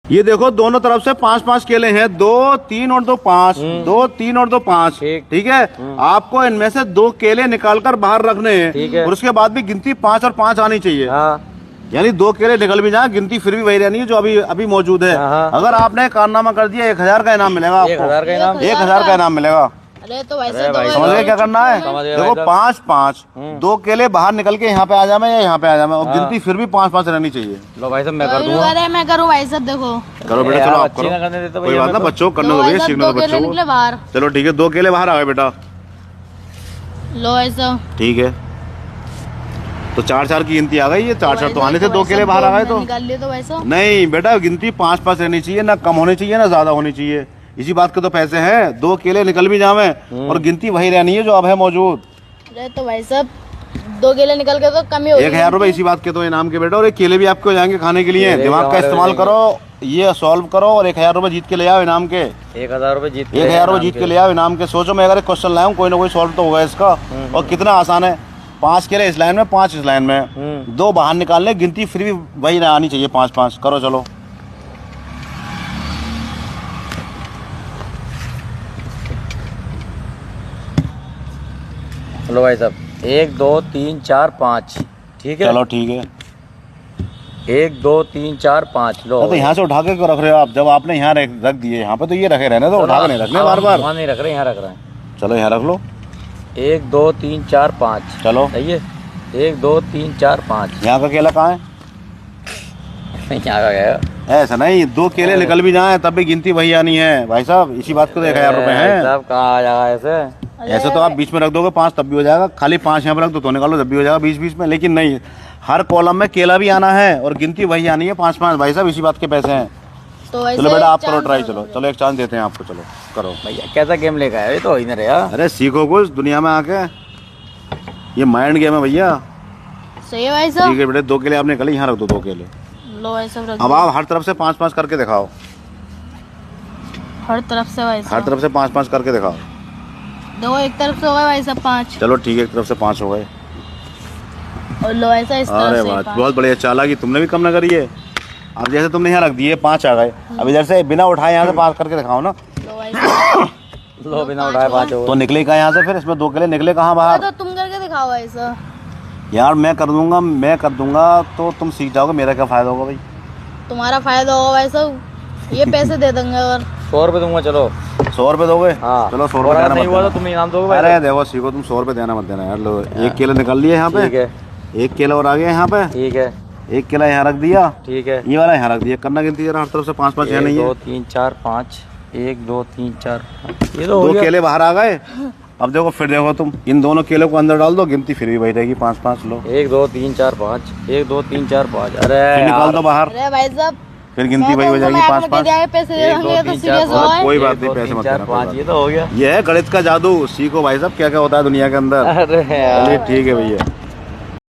ये देखो दोनों तरफ से 5-5 केले हैं, 2 3 और 2 5, 2 3 और 2 5। ठीक है, आपको इनमें से 2 केले निकालकर बाहर रखने हैं और उसके बाद भी गिनती 5 और 5 आनी चाहिए। यानी 2 केले निकल भी जाए, गिनती फिर भी वही रहनी है जो अभी मौजूद है। अगर आपने कारनामा कर दिया 1000 का इनाम मिलेगा आपको, 1000 का इनाम मिलेगा। अरे तो वैसे समझ गए क्या करना है? देखो 5-5, 2 केले बाहर निकल के यहाँ पे आ जाए या यहाँ पे आ जाए और गिनती फिर भी 5-5 रहनी चाहिए। लो भाई साहब मैं कर दूंगा। अरे मैं करूँ भाई साहब, देखो करो बेटा, चलो आप करो, कोई बात ना, बच्चों को करने दो भैया, सीखने दो बच्चों को। बाहर चलो ठीक है, 2 केले बाहर आ गए बेटा। लो ऐसा ठीक है, तो 4-4 की गिनती आ गई है। 4-4 तो आने से 2 केले बाहर आ गए तो निकाल लिए तो वैसा नहीं बेटा, गिनती 5-5 रहनी चाहिए, ना कम होनी चाहिए ना ज्यादा होनी चाहिए। इसी बात के तो पैसे हैं, 2 केले निकल भी जावे और गिनती वही रहनी है जो अब है मौजूद। अरे तो भाई साहब 2 केले निकल के तो कम ही हो 1000 रुपए इसी बात के तो इनाम के बेटा, और एक केले भी आपके हो जाएंगे खाने के लिए। दिमाग का इस्तेमाल करो, ये सॉल्व करो और 1000 रुपए जीत के ले आओ इनाम के। 1000 रुपए जीत 1000 रुपए जीत के ले आओ इनाम के। सोचो मैं अगर एक क्वेश्चन लाऊं, कोई ना कोई सॉल्व तो होगा इसका। और कितना आसान है, 5 केले इस लाइन में, 5 इस लाइन में, 2 बाहर निकालने, गिनती फिर भी वही ना आनी चाहिए 5-5। करो चलो। लो भाई साहब 1 2 3 4 5। ठीक है, चलो ठीक है, 1 2 3 4 5। लो तो यहाँ से उठा के क्यों रख रहे हो आप? जब आपने यहाँ रख दिए, यहाँ पे तो ये रखे रहने, तो उठा के नहीं रखने बार बार। वहाँ नहीं रख रहे, यहाँ रख रहे हैं। चलो यहाँ रख लो। 1 2 3 4 5। चलो सही है, 1 2 3 4 5। यहाँ का केला कहाँ है? यहाँ का गया ऐसा नहीं, 2 केले निकल भी जाए तब भी गिनती वही आनी है भाई साहब। इसी बात को तो 1000 रुपए है। साहब कहाँ आ जाएगा ऐसे? ऐसे तो आप बीच में रख दोगे 5 तब भी हो जाएगा, खाली 5 यहाँ पर रख दो तो निकालो तब भी हो जाएगा बीच में। लेकिन नहीं, हर कॉलम में केला भी आना है और गिनती वही आनी है 5-5। भाई साहब इसी बात के पैसे हैं। तो चलो बेटा आप करो ट्राई। चलो एक चांस देते हैं आपको, चलो करो भैया। कैसा गेम लेकर आए तो इधर यार? अरे सीखो कुछ दुनिया में आके, ये माइंड गेम है भैया। सही है भाई साहब। ठीक है बेटे, 2 केले आपने निकले, यहाँ रख दो 2 केले। लो ऐसा रख अब आप हर तरफ से 5-5 करके दिखाओ। हर तरफ से भाई साहब, हर तरफ से 5-5 करके दिखाओ। देखो एक तरफ से हो गए भाई साहब 5। चलो ठीक है, एक तरफ से 5 हो गए। और लो ऐसा इस तरफ अरे से वाह, 5। बहुत बढ़िया चालाकी, तुमने भी कम ना करी है। अब जैसे तुमने यहाँ रख दिए 5 आ गए, अब इधर से बिना उठाए यहाँ से 5 करके दिखाओ ना। लो भाई साहब, लो बिना उठाए 5 हो तो निकले कहाँ यहाँ से? फिर इसमें 2 केले निकले कहाँ बाहर? तो तुम करके दिखाओ ऐसा। यार मैं कर दूंगा तो तुम सीख जाओगे, मेरा क्या फायदा होगा भाई? तुम्हारा फायदा होगा भाई साहब, ये पैसे दे देंगे। अगर 100 रुपए दूंगा। चलो 100 रुपए दोगे? हाँ। चलो 100 और रुपए अगर देना नहीं हुआ मत तो देना। तुम इनाम दोगे भाई? अरे देखो सीखो, तुम 100 रुपए देना मत देना यार। लो 1 केला निकाल लिए यहाँ पे। ठीक है, 1 केला और आ गया यहाँ पे। ठीक है, 1 केला यहाँ रख दिया। ठीक है, ये वाला यहाँ रख दिया। करना गिनती जरा हर तरफ से 5-5 है नहीं 1 है। 2 3 4 5। 1 2 3 4 5। ये तो हो 2 गया। केले बाहर आ गए। अब देखो फिर देखो, तुम इन दोनों केलों को अंदर डाल दो, गिनती फिर भी वही रहेगी 5-5। लो 1 2 3 4 5। 1 2 3 4 5। अरे फिर निकाल यार, दो बाहर, अरे भाई साहब फिर गिनती वही हो जाएगी 5-5। पैसे दे 1 2 देंगे तो 3 सीरियस 4 हो 5। कोई बात नहीं, पैसे मत 4 देना, 5। ये तो हो गया। ये है गणित का जादू। सीखो भाई साहब क्या क्या होता है दुनिया के अंदर। अरे यार चलिए ठीक है भैया।